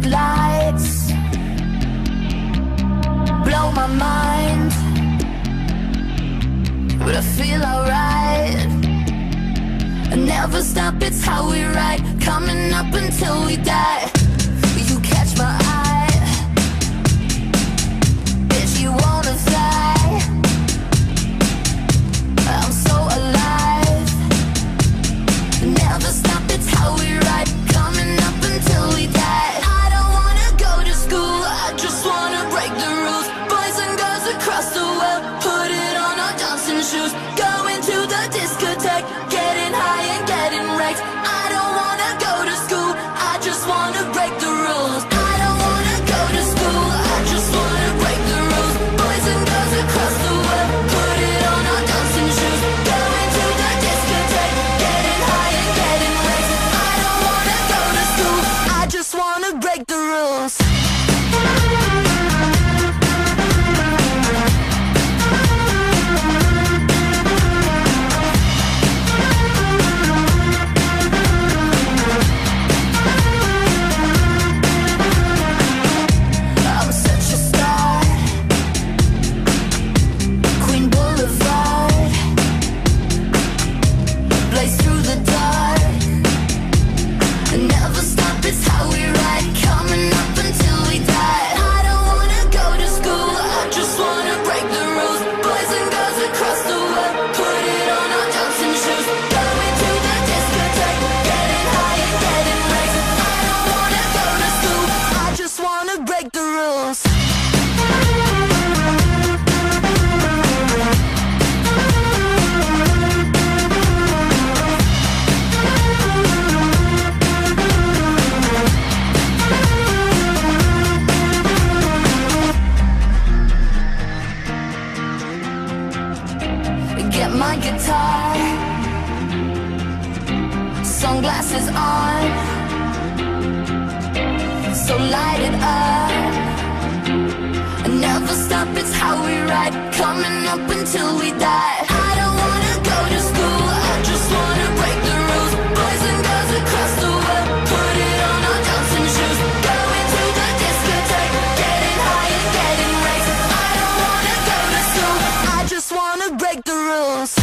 lights blow my mind, but I feel alright. I never stop, it's how we ride, coming up until we die. You catch my eye, bitch, you wanna fly. I'm so alive. Never stop, it's how we ride, coming up until we die. I don't wanna go to school, I just wanna break the rules. Boys and girls across the world, put it on our dancing shoes. Going to the discotheque, getting high and getting wrecked. I don't wanna go to school, I just wanna break the rules. I don't wanna go to school, I just wanna break the rules. Boys and girls across the world, put it on our dancing shoes. Going to the discotheque, getting high and getting wrecked. I don't wanna go to school, I just wanna break the rules. I'm such a star, Queen Boulevard, blaze through the dark. Never stop, it's how we ride, coming up until we die. I don't wanna go to school, I just wanna break the rules. Boys and girls across the world, put it on our dancing shoes. Going to the discotheque, getting high and getting wrecked. I don't wanna go to school, I just wanna break the rules. Get my guitar, sunglasses on, so light it up. Never stop, it's how we ride, coming up until we die. I don't wanna go to school, I just wanna break the rules. Boys and girls across the world, put it on our dancing shoes. Going to the discotheque, getting high and getting wrecked. I don't wanna go to school, I just wanna break the rules.